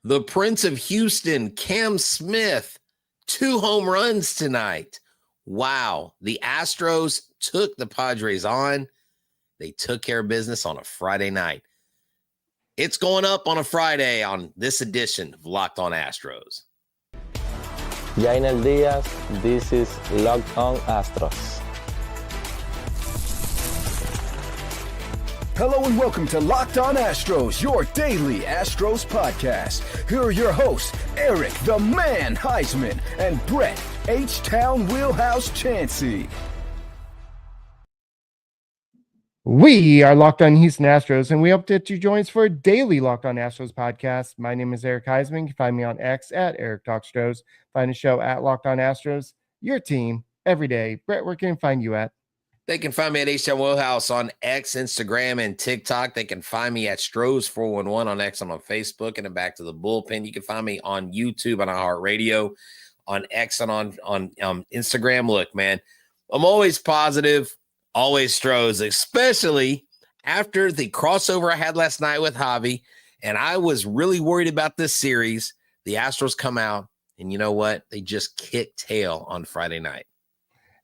The Prince of Houston, Cam Smith, 2 home runs tonight. Wow. The Astros took the Padres on. They took care of business on a Friday night. It's going up on a Friday on this edition of Locked On Astros. Yainer Diaz, this is Locked On Astros. Hello and welcome to Locked On Astros, your daily Astros podcast. Here are your hosts, Eric the Man Huysman and Brett H-Town Wheelhouse Chancey. We are Locked On Houston Astros, and we hope that you join us for a daily Locked On Astros podcast. My name is Eric Huysman. You can find me on X at Eric Talk Astros. Find the show at Locked On Astros, your team every day. Brett, where can I find you at? They can find me at H-Town Wheelhouse on X, Instagram, and TikTok. They can find me at Stros411 on X and on Facebook. And then back to the bullpen. You can find me on YouTube and iHeartRadio, on X and on Instagram. Look, man, I'm always positive, always Stros, especially after the crossover I had last night with Javi. And I was really worried about this series. The Astros come out, and you know what? They just kicked tail on Friday night.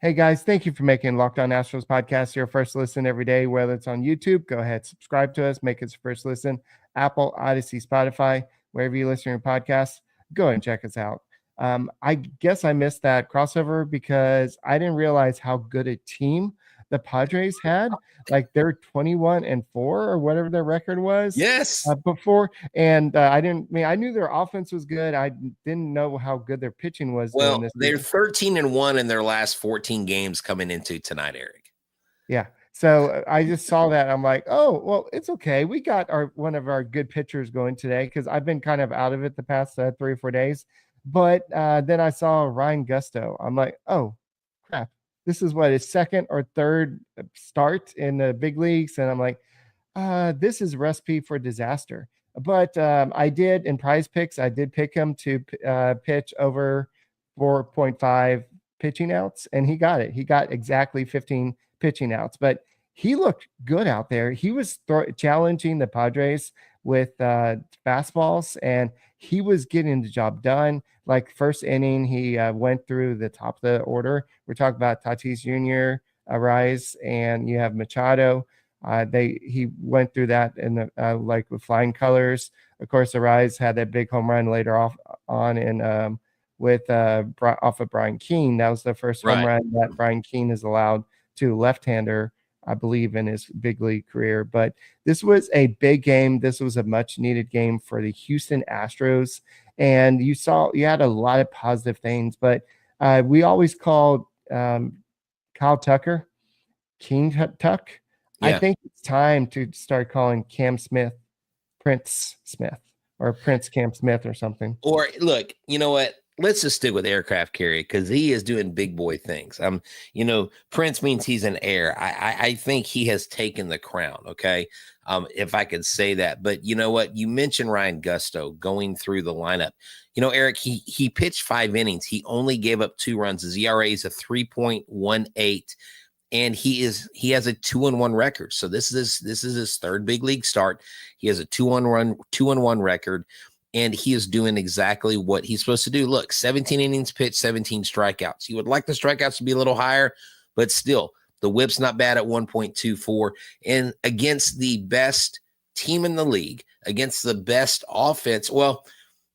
Hey guys, thank you for making Locked On Astros podcast your first listen every day, whether it's on YouTube. Go ahead, subscribe to us, make it your first listen. Apple, Odyssey, Spotify, wherever you listen to your podcasts, go ahead and check us out. I guess I missed that crossover because I didn't realize how good a team the Padres had. Like they're 21-4 or whatever their record was. Yes. Before. And I knew their offense was good. I didn't know how good their pitching was. Well, they're 13-1 in their last 14 games coming into tonight, Eric. Yeah. So I just saw that. I'm like, oh, well, it's okay. We got one of our good pitchers going today because I've been kind of out of it the past 3 or 4 days. But then I saw Ryan Gusto. I'm like, oh, crap. This is what his second or third start in the big leagues. And I'm like, this is a recipe for disaster. But I did in prize picks, I did pick him to pitch over 4.5 pitching outs, and he got it. He got exactly 15 pitching outs, but he looked good out there. He was challenging the Padres with fastballs, and he was getting the job done. Like first inning, he went through the top of the order. We're talking about Pistachios Jr, Alvarez, and you have Machado. He went through that in the like with flying colors. Of course, Alvarez had that big home run later on and with off of Brian Keane. That was the first home run that Brian Keane is allowed to left-hander, I believe, in his big league career. But this was a big game. This was a much needed game for the Houston Astros. And you had a lot of positive things, but we always called Kyle Tucker King Tuck. Yeah. I think it's time to start calling Cam Smith Prince Smith or Prince Cam Smith or something. Or look, you know what? Let's just stick with aircraft carrier because he is doing big boy things. Prince means he's an heir. I think he has taken the crown. Okay. If I could say that, but you know what? You mentioned Ryan Gusto going through the lineup. You know, Eric, he pitched 5 innings. He only gave up 2 runs. His ERA is a 3.18. And he has a 2-1 record. So this is his third big league start. He has a 2-1 record. And he is doing exactly what he's supposed to do. Look, 17 innings pitched, 17 strikeouts. You would like the strikeouts to be a little higher, but still, the whip's not bad at 1.24. And against the best team in the league, against the best offense, well,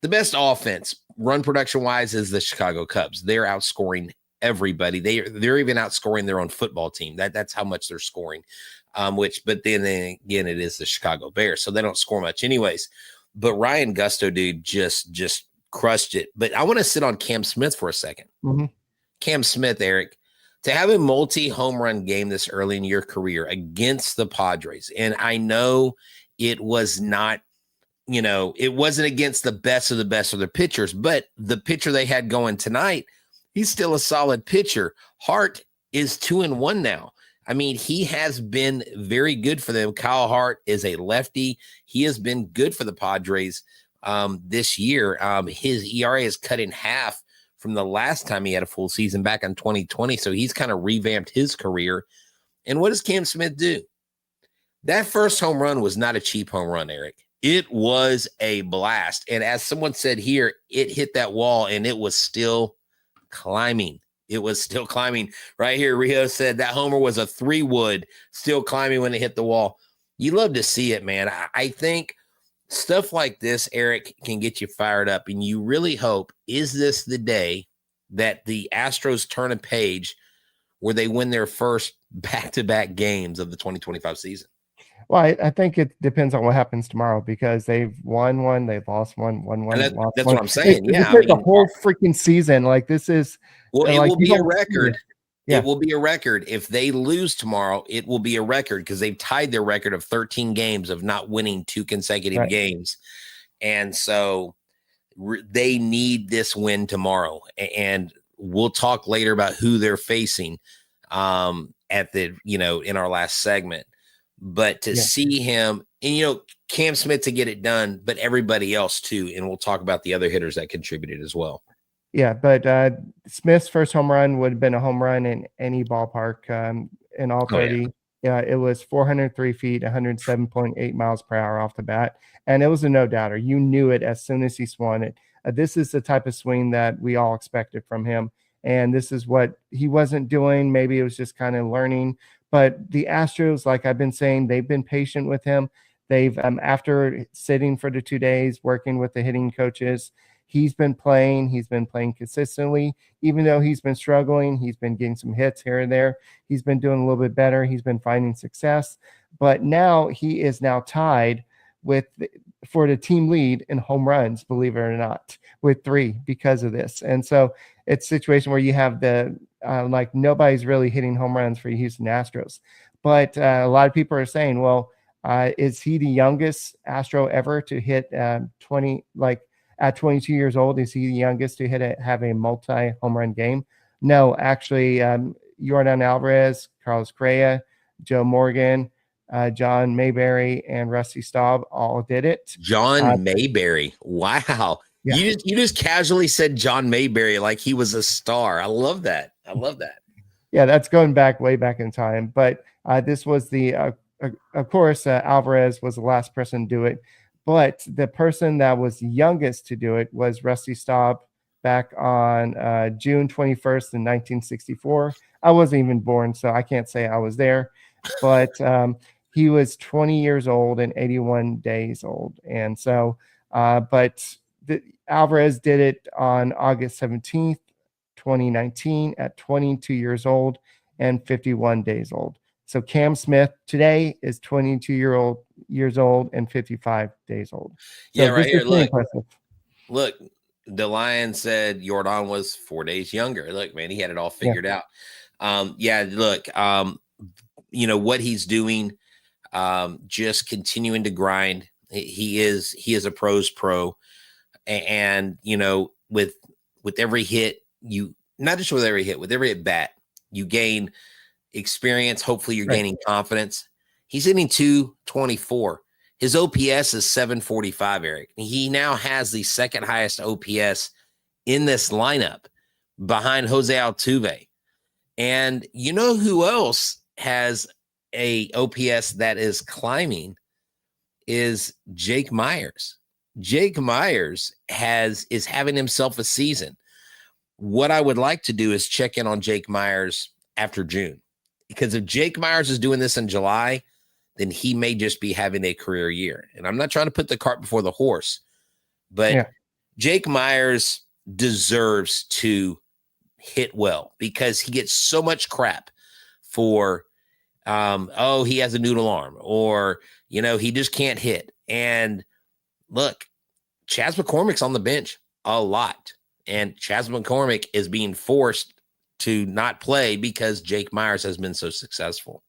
the best offense, run production-wise, is the Chicago Cubs. They're outscoring everybody. They're even outscoring their own football team. That's how much they're scoring. But then again, it is the Chicago Bears, so they don't score much anyways. But Ryan Gusto, dude, just crushed it. But I want to sit on Cam Smith for a second. Mm-hmm. Cam Smith, Eric, to have a multi-home run game this early in your career against the Padres. And I know it was not, it wasn't against the best of the pitchers, but the pitcher they had going tonight, he's still a solid pitcher. Hart is 2-1 now. I mean, he has been very good for them. Kyle Hart is a lefty. He has been good for the Padres this year. His ERA is cut in half from the last time he had a full season back in 2020. So he's kind of revamped his career. And what does Cam Smith do? That first home run was not a cheap home run, Eric. It was a blast. And as someone said here, it hit that wall and it was still climbing. It was still climbing. Right here, Rio said that homer was a 3-wood, still climbing when it hit the wall. You love to see it, man. I think stuff like this, Eric, can get you fired up. And you really hope, is this the day that the Astros turn a page where they win their first back-to-back games of the 2025 season? Well, I think it depends on what happens tomorrow because they've won one, they've lost one, won one, That's lost what one. I'm saying. It's like the whole freaking season. Like this is well, it like, will be a record. Yeah. It will be a record. If they lose tomorrow, it will be a record because they've tied their record of 13 games of not winning 2 consecutive games. And so they need this win tomorrow. And we'll talk later about who they're facing at the, in our last segment. But to see him and, Cam Smith to get it done, but everybody else too. And we'll talk about the other hitters that contributed as well. Yeah, but Smith's first home run would have been a home run in any ballpark in all 30. Yeah, it was 403 feet, 107.8 miles per hour off the bat. And it was a no-doubter. You knew it as soon as he swung it. This is the type of swing that we all expected from him. And this is what he wasn't doing. Maybe it was just kind of learning. But the Astros, like I've been saying, they've been patient with him. They've, after sitting for the 2 days, working with the hitting coaches, he's been playing consistently. Even though he's been struggling, he's been getting some hits here and there. He's been doing a little bit better. He's been finding success. But now he is now tied for the team lead in home runs, believe it or not, with 3 because of this. And so it's a situation where you have like nobody's really hitting home runs for Houston Astros. But a lot of people are saying, well, is he the youngest Astro ever to hit 20, like at 22 years old? Is he the youngest to have a multi-home run game? No, actually, Yordan Alvarez, Carlos Correa, Joe Morgan, John Mayberry, and Rusty Staub all did it. John Mayberry. Wow. Yeah. You just casually said John Mayberry like he was a star. I love that. Yeah, that's going way back in time. But this was of course, Alvarez was the last person to do it. But the person that was youngest to do it was Rusty Staub back on June 21st in 1964. I wasn't even born, so I can't say I was there. But he was 20 years old and 81 days old. And so, Alvarez did it on August 17th, 2019 at 22 years old and 51 days old. So Cam Smith today is 22 years old and 55 days old. So yeah, right here. Look, the Lion said Yordan was 4 days younger. Look, man, he had it all figured out. What he's doing, just continuing to grind. He is a pro's pro. And, with every hit, not just with every hit, with every at bat, you gain experience. Hopefully you're gaining confidence. He's hitting 224. His OPS is 745, Eric. He now has the second highest OPS in this lineup behind Jose Altuve. And you know who else has a OPS that is climbing is Jake Myers. Jake Myers is having himself a season. What I would like to do is check in on Jake Myers after June, because if Jake Myers is doing this in July, then he may just be having a career year. And I'm not trying to put the cart before the horse, but Jake Myers deserves to hit well because he gets so much crap for, he has a noodle arm, or, he just can't hit. And look, Chas McCormick's on the bench a lot, and Chas McCormick is being forced to not play because Jake Myers has been so successful.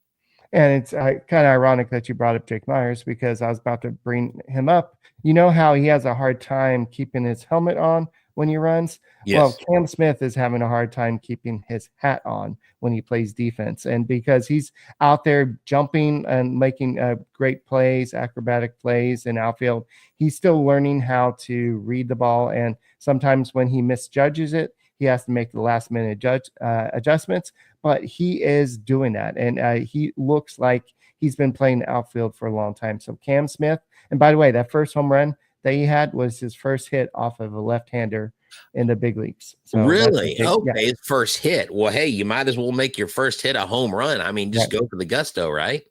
And it's kind of ironic that you brought up Jake Myers, because I was about to bring him up. You know how he has a hard time keeping his helmet on when he runs? Yes. Well, Cam Smith is having a hard time keeping his hat on when he plays defense. And because he's out there jumping and making great plays, acrobatic plays in outfield, he's still learning how to read the ball. And sometimes when he misjudges it, he has to make the last minute adjustments, but he is doing that. And he looks like he's been playing the outfield for a long time. So Cam Smith, and by the way, that first home run that he had was his first hit off of a left-hander in the big leagues. So really? Okay, his first hit. Well, hey, you might as well make your first hit a home run. I mean, just go for the gusto, right?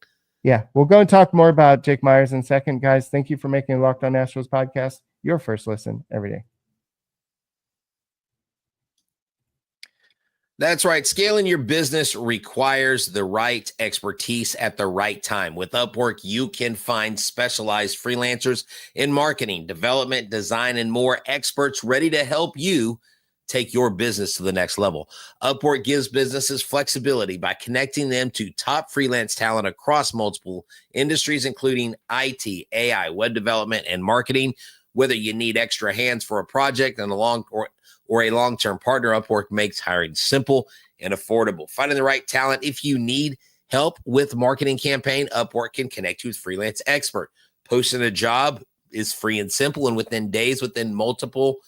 Yeah, we'll go and talk more about Jake Meyers in a second. Guys, thank you for making Locked On Astros podcast your first listen every day. That's right. Scaling your business requires the right expertise at the right time. With Upwork, you can find specialized freelancers in marketing, development, design, and more, experts ready to help you take your business to the next level. Upwork gives businesses flexibility by connecting them to top freelance talent across multiple industries, including IT, AI, web development, and marketing. Whether you need extra hands for a project and a long-term partner, Upwork makes hiring simple and affordable. Finding the right talent. If you need help with marketing campaign, Upwork can connect you with freelance expert. Posting a job is free and simple, and within days, within multiple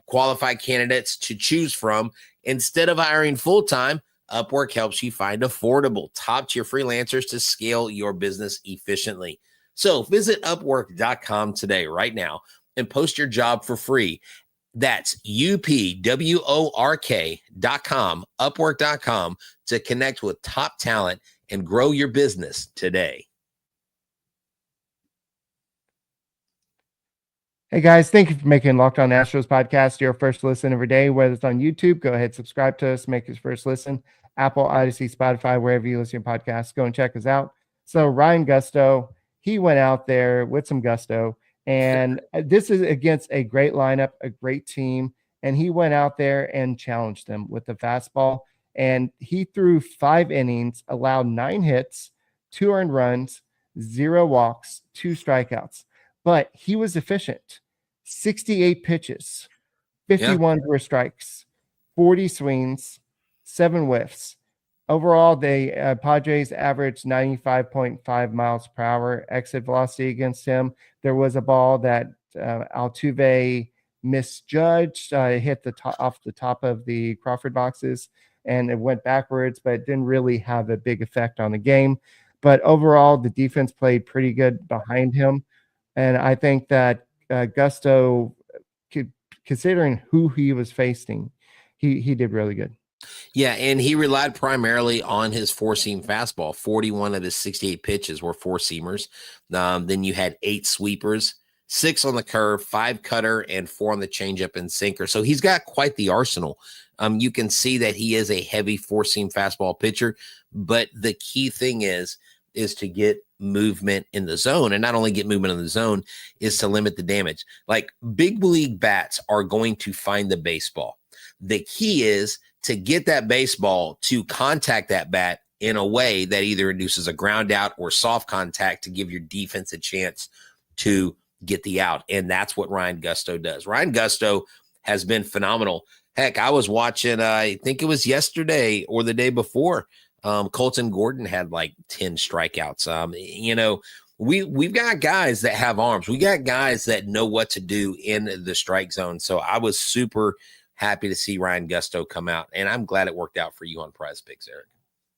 qualified candidates to choose from. Instead of hiring full-time, Upwork helps you find affordable, top-tier freelancers to scale your business efficiently. So visit Upwork.com today, right now, and post your job for free. That's UPWORK.com, Upwork.com, to connect with top talent and grow your business today. Hey guys, thank you for making Locked On Astros podcast your first listen every day. Whether it's on YouTube, go ahead, subscribe to us, make your first listen. Apple, Odyssey, Spotify, wherever you listen to your podcasts, go and check us out. So Ryan Gusto, he went out there with some gusto, and this is against a great lineup, a great team, and he went out there and challenged them with the fastball, and he threw 5 innings, allowed 9 hits, 2 earned runs, 0 walks, 2 strikeouts. But he was efficient. 68 pitches, 51 were strikes, 40 swings, 7 whiffs. Overall, the Padres averaged 95.5 miles per hour exit velocity against him. There was a ball that Altuve misjudged, hit off the top of the Crawford boxes, and it went backwards, but it didn't really have a big effect on the game. But overall, the defense played pretty good behind him. And I think that Gusto, considering who he was facing, he did really good. Yeah, and he relied primarily on his four-seam fastball. 41 of his 68 pitches were four-seamers. Then you had 8 sweepers, 6 on the curve, 5 cutter, and 4 on the changeup and sinker. So he's got quite the arsenal. You can see that he is a heavy four-seam fastball pitcher, but the key thing is to get movement in the zone, and not only get movement in the zone, is to limit the damage. Like, big league bats are going to find the baseball. The key is to get that baseball to contact that bat in a way that either induces a ground out or soft contact to give your defense a chance to get the out. And that's what Ryan Gusto does. Ryan Gusto has been phenomenal. Heck, I was watching, I think it was yesterday or the day before, Colton Gordon had like 10 strikeouts. We've got guys that have arms. We got guys that know what to do in the strike zone. So I was super happy to see Ryan Gusto come out, and I'm glad it worked out for you on Prize Picks, Eric.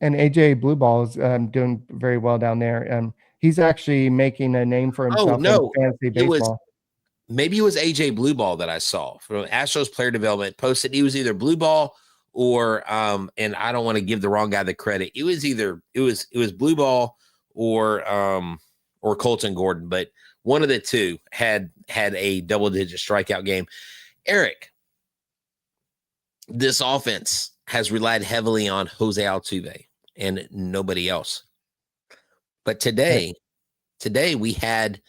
And AJ Blueball is doing very well down there. He's actually making a name for himself in fantasy baseball. Maybe it was AJ Blueball that I saw from Astros Player Development posted. He was either Blueball or and I don't want to give the wrong guy the credit. It was Blueball or Colton Gordon, but one of the two had a double-digit strikeout game. Eric, this offense has relied heavily on Jose Altuve and nobody else. But today we had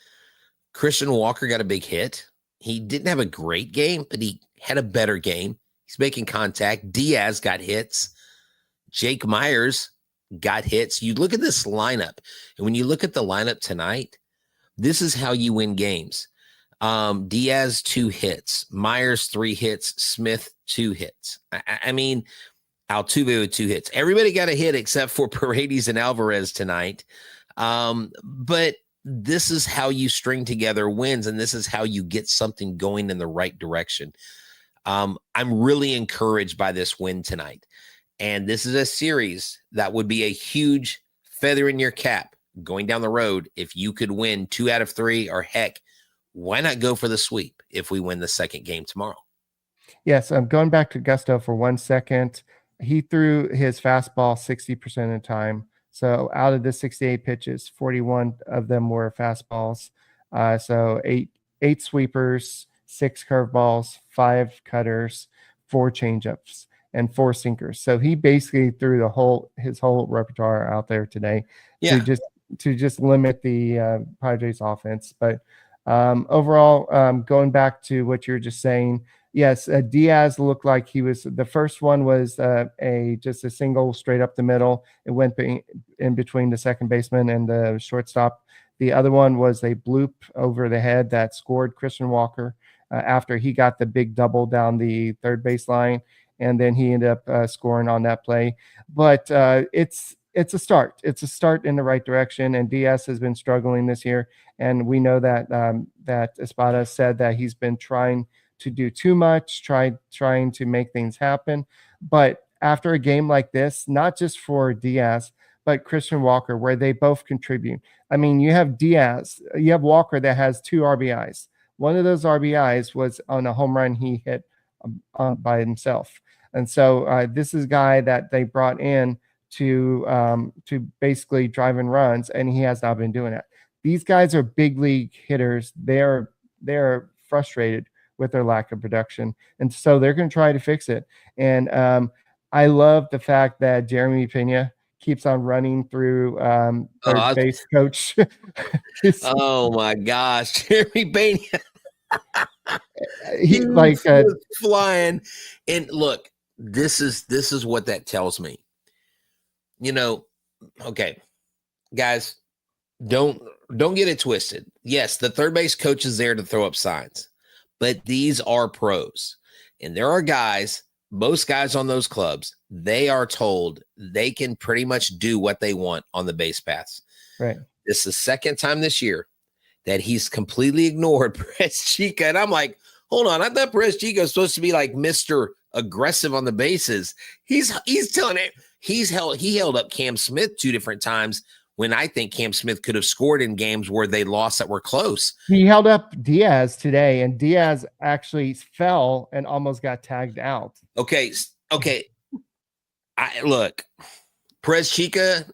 Christian Walker got a big hit. He didn't have a great game, but he had a better game. He's making contact. Diaz got hits. Jake Meyers got hits. You look at this lineup, and when you look at the lineup tonight, this is how you win games. Diaz 2 hits, Myers 3 hits, Smith 2 hits. I mean, Altuve with 2 hits. Everybody got a hit except for Paredes and Alvarez tonight. But this is how you string together wins, and this is how you get something going in the right direction. I'm really encouraged by this win tonight. And this is a series that would be a huge feather in your cap going down the road if you could win 2 out of 3, or heck, why not go for the sweep if we win the second game tomorrow? Yes, I'm going back to Gusto for 1 second. He threw his fastball 60% of the time. So out of the 68 pitches, 41 of them were fastballs. So eight sweepers, 6 curveballs, 5 cutters, 4 changeups, and 4 sinkers. So he basically threw his whole repertoire out there today to just limit the Padres offense. But overall, going back to what you're just saying, yes, Diaz looked like he was. The first one was just a single straight up the middle. It went in between the second baseman and the shortstop. The other one was a bloop over the head that scored Christian Walker after he got the big double down the third base line, and then he ended up scoring on that play. But it's a start. It's a start in the right direction, and Diaz has been struggling this year, and we know that that Espada said that he's been trying to do too much, trying to make things happen. But after a game like this, not just for Diaz, but Christian Walker, where they both contribute. I mean, you have Diaz, you have Walker that has 2 RBIs. One of those RBIs was on a home run he hit by himself. And so this is a guy that they brought in to basically drive in runs, and he has not been doing that. These guys are big league hitters. They're frustrated with their lack of production, and so they're going to try to fix it. And I love the fact that Jeremy Pena keeps on running through third base coach. Oh my gosh, Jeremy Pena. He like flying. And look, this is what that tells me. You know, okay, guys, don't get it twisted. Yes, the third base coach is there to throw up signs, but these are pros. And there are guys, most guys on those clubs, they are told they can pretty much do what they want on the base paths. Right. This is the second time this year that he's completely ignored Perez Chica. And I'm like, hold on, I thought Perez Chica was supposed to be like Mr. Aggressive on the bases. He's telling it. He held up Cam Smith 2 different times when I think Cam Smith could have scored in games where they lost that were close. He held up Diaz today, and Diaz actually fell and almost got tagged out. Okay. Look, Perez Chica,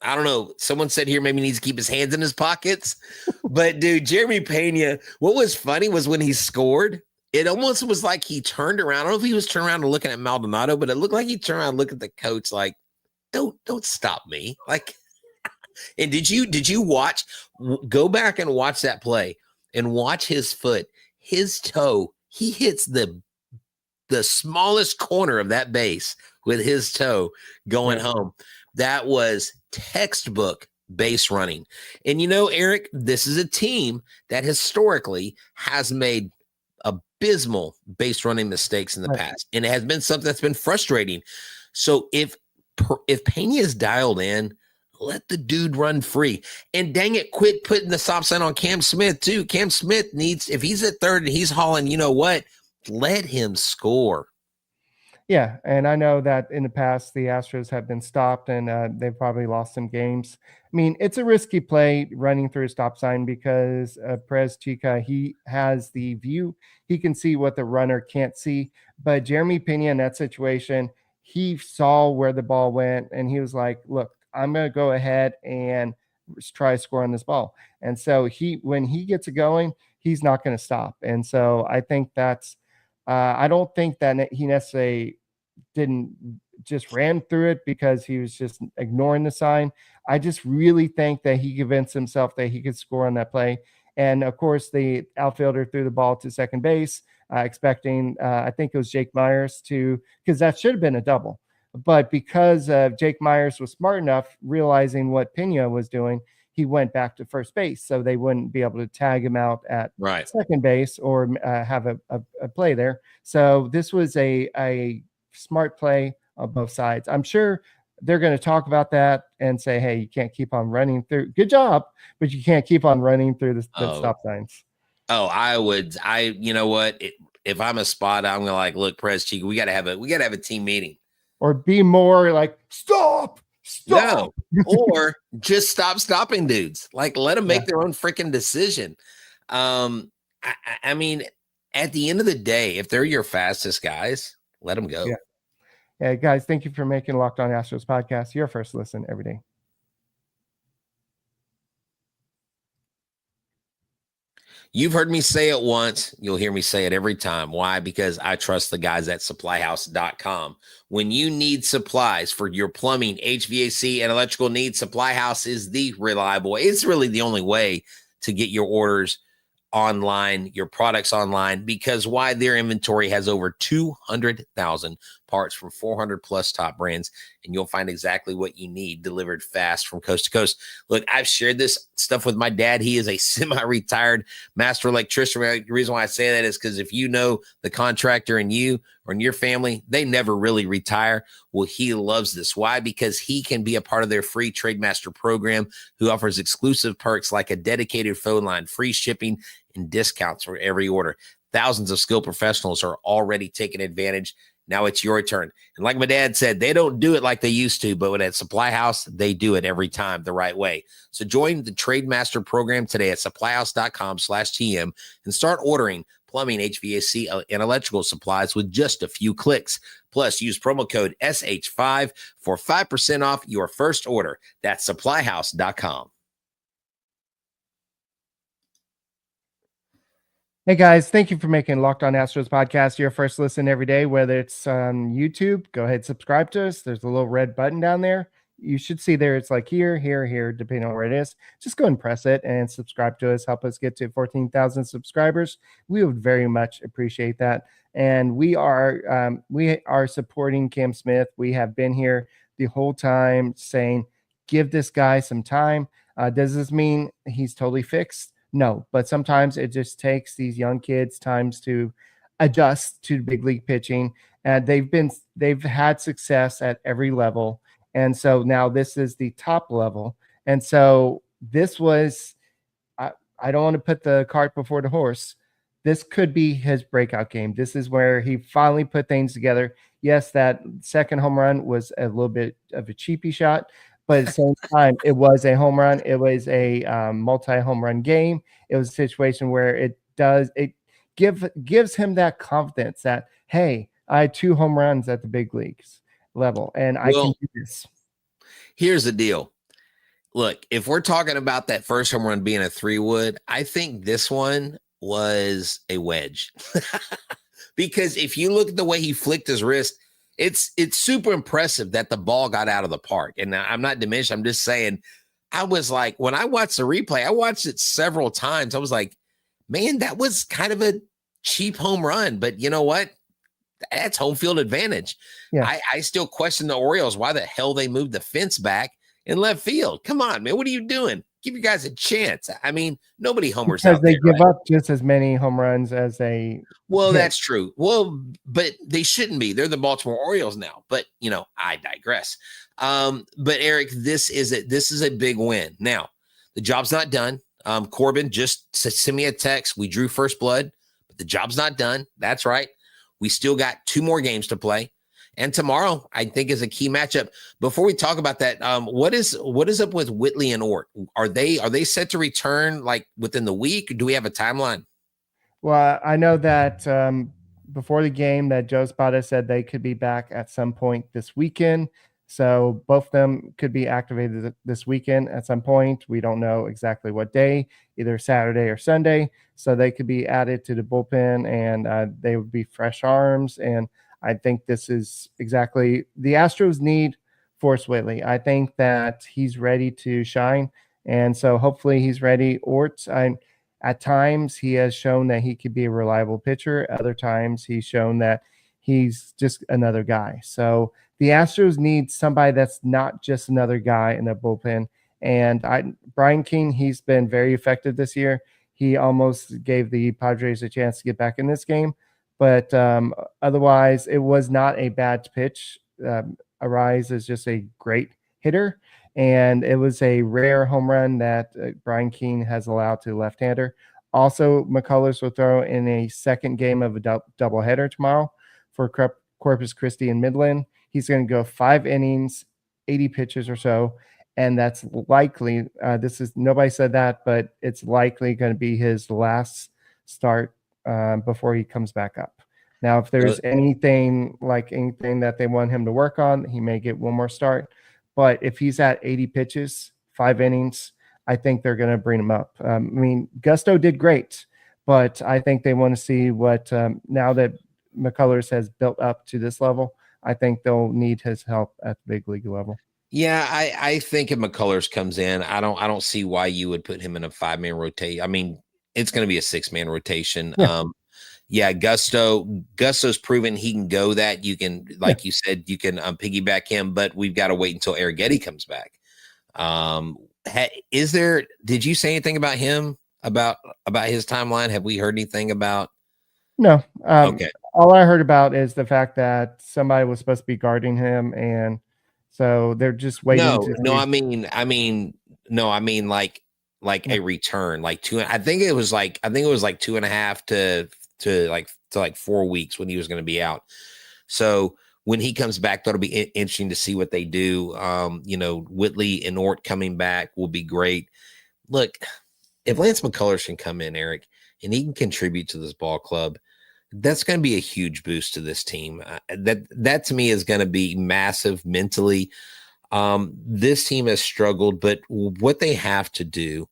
I don't know. Someone said here maybe he needs to keep his hands in his pockets. But, dude, Jeremy Pena, what was funny was when he scored, it almost was like he turned around. I don't know if he was turning around and looking at Maldonado, but it looked like he turned around and looked at the coach like, don't stop me. Like, and did you watch, go back and watch that play and watch his foot, his toe, he hits the smallest corner of that base with his toe going home. That was textbook base running. And you know, Eric, this is a team that historically has made abysmal base running mistakes in the past. And it has been something that's been frustrating. So if Pena is dialed in, let the dude run free. And dang it, quit putting the stop sign on Cam Smith too. Cam Smith needs, if he's at third and he's hauling, you know what? Let him score. Yeah, and I know that in the past the Astros have been stopped and they've probably lost some games. I mean, it's a risky play running through a stop sign because Perez Chica, he has the view. He can see what the runner can't see. But Jeremy Pena in that situation, he saw where the ball went and he was like, look, I'm going to go ahead and try to score on this ball. And so when he gets it going, he's not going to stop. And so I think that's I don't think that he necessarily didn't just ran through it because he was just ignoring the sign. I just really think that he convinced himself that he could score on that play. And of course, the outfielder threw the ball to second base, expecting, I think it was Jake Myers because that should have been a double. But because Jake Myers was smart enough, realizing what Pena was doing, he went back to first base so they wouldn't be able to tag him out at second base or have a play there. So this was a smart play on both sides. I'm sure they're going to talk about that and say, hey, you can't keep on running through. Good job, but you can't keep on running through the stop signs. Oh, you know what? if I'm a spot, I'm gonna like, look, Prez Chico, we gotta have a team meeting. Or be more like, stop. No, or just stop stopping dudes. Like, let them make Yeah. their own freaking decision. I mean, at the end of the day, if they're your fastest guys, let them go. Yeah. Yeah, guys, thank you for making Locked On Astros podcast your first listen every day. You've heard me say it once. You'll hear me say it every time. Why? Because I trust the guys at supplyhouse.com. When you need supplies for your plumbing, HVAC, and electrical needs, Supply House is the reliable. It's really the only way to get your orders online, your products online, because why? Their inventory has over 200,000 parts from 400 plus top brands, and you'll find exactly what you need delivered fast from coast to coast. Look, I've shared this stuff with my dad. He is a semi-retired master electrician. The reason why I say that is because if you know the contractor and you or in your family, they never really retire. Well, he loves this. Why? Because he can be a part of their free Trademaster program, who offers exclusive perks like a dedicated phone line, free shipping, and discounts for every order. Thousands of skilled professionals are already taking advantage. Now it's your turn. And like my dad said, they don't do it like they used to, but at Supply House, they do it every time the right way. So join the Trademaster program today at supplyhouse.com/TM and start ordering plumbing, HVAC, and electrical supplies with just a few clicks. Plus, use promo code SH5 for 5% off your first order. That's supplyhouse.com. Hey guys, thank you for making Locked On Astros podcast your first listen every day, whether it's on YouTube. Go ahead, subscribe to us. There's a little red button down there. You should see there. It's like here, depending on where it is. Just go and press it and subscribe to us. Help us get to 14,000 subscribers. We would very much appreciate that. And we are supporting Cam Smith. We have been here the whole time saying, give this guy some time. Does this mean he's totally fixed? No, but sometimes it just takes these young kids times to adjust to big league pitching. And they've had success at every level. And so now this is the top level. And so this was, I don't want to put the cart before the horse. This could be his breakout game. This is where he finally put things together. Yes, that second home run was a little bit of a cheapy shot, but at the same time, it was a home run. It was a multi-home run game. It was a situation where it gives him that confidence that, hey, I had 2 home runs at the big leagues level, and I can do this. Here's the deal. Look, if we're talking about that first home run being a 3-wood, I think this one was a wedge. Because if you look at the way he flicked his wrist, it's super impressive that the ball got out of the park. And I'm not diminished. I'm just saying, I was like, when I watched the replay, I watched it several times. I was like, man, that was kind of a cheap home run. But you know what? That's home field advantage. Yeah. I still question the Orioles, why the hell they moved the fence back in left field. Come on, man. What are you doing? Give you guys a chance. I mean, nobody homers because out they there, give up just as many home runs as they. Well, that's true. Well, but they shouldn't be. They're the Baltimore Orioles now. But I digress. But Eric, this is a big win. Now, the job's not done. Corbin just sent me a text. We drew first blood, but the job's not done. That's right. We still got 2 more games to play. And tomorrow, I think, is a key matchup. Before we talk about that, what is up with Whitley and Ort? Are they set to return like within the week? Do we have a timeline? Well, I know that before the game that Joe Spada said they could be back at some point this weekend. So both of them could be activated this weekend at some point. We don't know exactly what day, either Saturday or Sunday. So they could be added to the bullpen, and they would be fresh arms. And I think this is exactly the Astros need Forrest Whitley. I think that he's ready to shine, and so hopefully he's ready. At times he has shown that he could be a reliable pitcher. Other times he's shown that he's just another guy. So the Astros need somebody that's not just another guy in the bullpen. And Brian King, he's been very effective this year. He almost gave the Padres a chance to get back in this game. But otherwise, it was not a bad pitch. Arise is just a great hitter, and it was a rare home run that Brian Keane has allowed to left-hander. Also, McCullers will throw in a second game of a doubleheader tomorrow for Corpus Christi and Midland. He's going to go 5 innings, 80 pitches or so, and that's likely. This is nobody said that, but it's likely going to be his last start before he comes back up. Now, if there's anything that they want him to work on, he may get one more start. But if he's at 80 pitches, 5 innings, I think they're going to bring him up. I mean, Gusto did great, but I think they want to see what now that McCullers has built up to this level, I think they'll need his help at the big league level. Yeah, I think if McCullers comes in, I don't see why you would put him in a 5-man rotation. I mean, it's going to be a 6-man rotation. Yeah. Gusto's proven he can go that. You can, like you said, you can piggyback him, but we've got to wait until Arrighetti comes back. Did you say anything about him, about his timeline? Have we heard anything about? No. Okay. All I heard about is the fact that somebody was supposed to be guarding him, and so they're just waiting. I mean like a return, like 2. I think it was like 2.5 to 4 weeks when he was going to be out. So when he comes back, that'll be interesting to see what they do. Whitley and Ort coming back will be great. Look, if Lance McCullers can come in, Eric, and he can contribute to this ball club, that's going to be a huge boost to this team. That to me is going to be massive mentally. This team has struggled, but what they have to do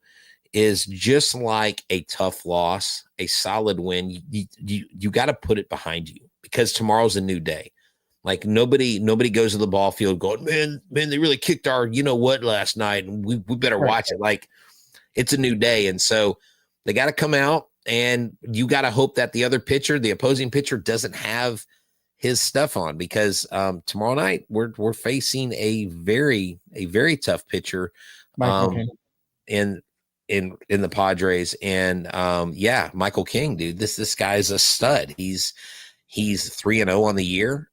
is, just like a tough loss, a solid win, you got to put it behind you, because tomorrow's a new day. Like nobody goes to the ball field going, man, they really kicked our, last night, and we better watch it. Like, it's a new day. And so they got to come out, and you got to hope that the opposing pitcher doesn't have his stuff on, because tomorrow night we're facing a very tough pitcher in the Padres. And Michael King, dude, this guy's a stud. He's 3-0 on the year.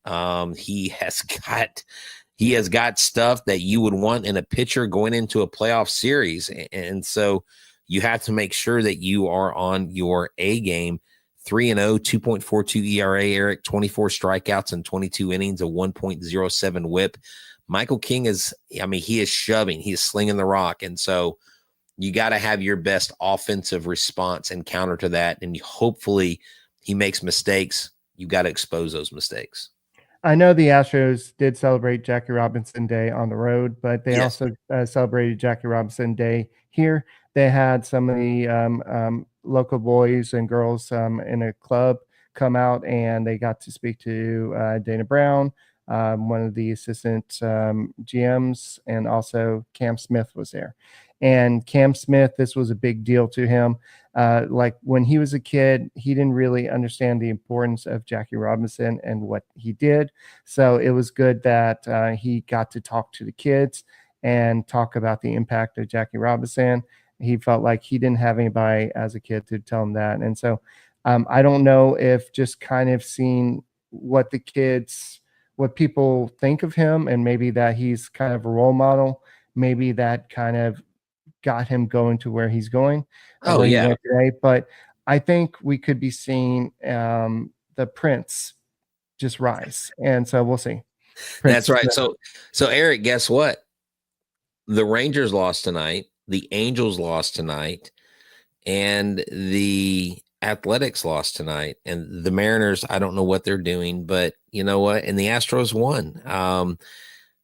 He has got stuff that you would want in a pitcher going into a playoff series. And so you have to make sure that you are on your A game. 3-0, 2.42 ERA, Eric, 24 strikeouts and 22 innings, a 1.07 whip. Michael King he is shoving, he is slinging the rock. And so you got to have your best offensive response and counter to that. And hopefully he makes mistakes. You got to expose those mistakes. I know the Astros did celebrate Jackie Robinson Day on the road, but they also celebrated Jackie Robinson Day here. They had some of the local boys and girls in a club come out, and they got to speak to Dana Brown, one of the assistant GMs, and also Cam Smith was there. And Cam Smith, this was a big deal to him. Like when he was a kid, he didn't really understand the importance of Jackie Robinson and what he did. So it was good that he got to talk to the kids and talk about the impact of Jackie Robinson. He felt like he didn't have anybody as a kid to tell him that. And so I don't know if just kind of seeing what people think of him, and maybe that he's kind of a role model, maybe that kind of got him going to where he's going. Today. But I think we could be seeing the Prince just rise. And so we'll see. That's right. So Eric, guess what? The Rangers lost tonight. The Angels lost tonight, and the Athletics lost tonight, and the Mariners, I don't know what they're doing, but you know what? And the Astros won.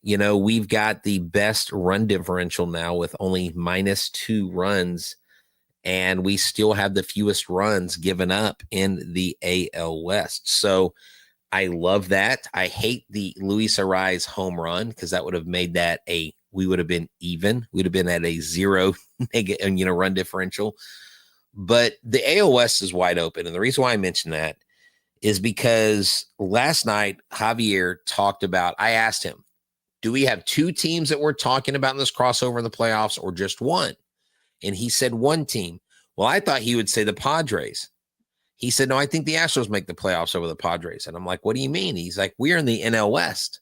We've got the best run differential now with only -2 runs, and we still have the fewest runs given up in the AL West. So I love that. I hate the Luis Arraez home run, because that would have made that we would have been even. We'd have been at a 0 run differential. But the AL West is wide open. And the reason why I mention that is because last night, Javier talked about, I asked him, do we have 2 teams that we're talking about in this crossover in the playoffs, or just one? And he said one team. Well, I thought he would say the Padres. He said, no, I think the Astros make the playoffs over the Padres. And I'm like, what do you mean? He's like, we're in the NL West.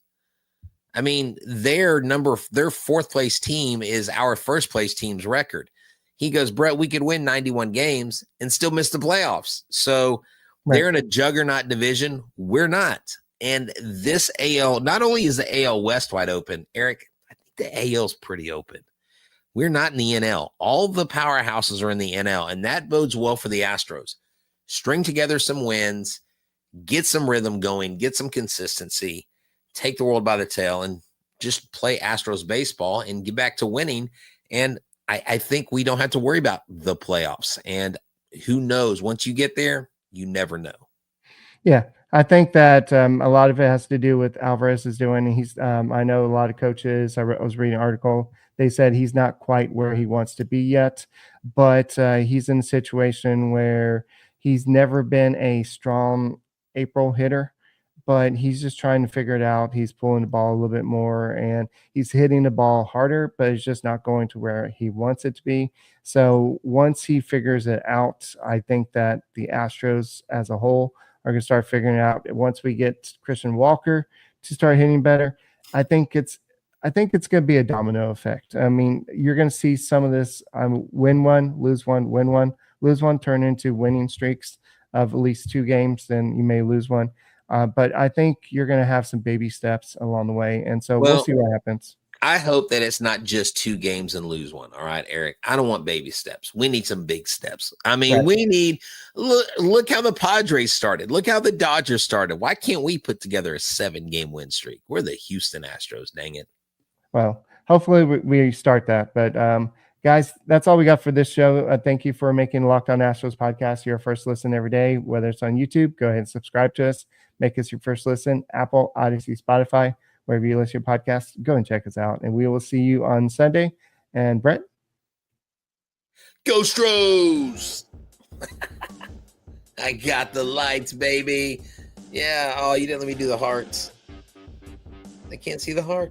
I mean, their 4th place team is our 1st place team's record. He goes, Brett, we could win 91 games and still miss the playoffs. So Right. they're in a juggernaut division. We're not. And this AL, not only is the AL West wide open, Eric, I think the AL's pretty open. We're not in the NL. All the powerhouses are in the NL, and that bodes well for the Astros. String together some wins, get some rhythm going, get some consistency, take the world by the tail, and just play Astros baseball and get back to winning. And I think we don't have to worry about the playoffs. And who knows? Once you get there, you never know. Yeah, I think that a lot of it has to do with Alvarez is doing. He's, I know a lot of coaches. I was reading an article. They said he's not quite where he wants to be yet, but he's in a situation where he's never been a strong April hitter, but he's just trying to figure it out. He's pulling the ball a little bit more, and he's hitting the ball harder, but it's just not going to where he wants it to be. So once he figures it out, I think that the Astros as a whole are going to start figuring it out. Once we get Christian Walker to start hitting better, I think it's going to be a domino effect. I mean, you're going to see some of this win one, lose one, win one, lose one, turn into winning streaks of at least 2 games. Then you may lose one. But I think you're going to have some baby steps along the way. And so we'll see what happens. I hope that it's not just 2 games and lose one. All right, Eric. I don't want baby steps. We need some big steps. I mean, Right. we need look how the Padres started. Look how the Dodgers started. Why can't we put together a 7-game win streak? We're the Houston Astros, dang it. Well, hopefully we start that. But guys, that's all we got for this show. Thank you for making Locked On Astros podcast your first listen every day. Whether it's on YouTube, go ahead and subscribe to us. Make us your first listen. Apple, Odyssey, Spotify, wherever you listen to your podcast, go and check us out. And we will see you on Sunday. And Brett? Go Stros! I got the lights, baby. Yeah. Oh, you didn't let me do the hearts. I can't see the heart.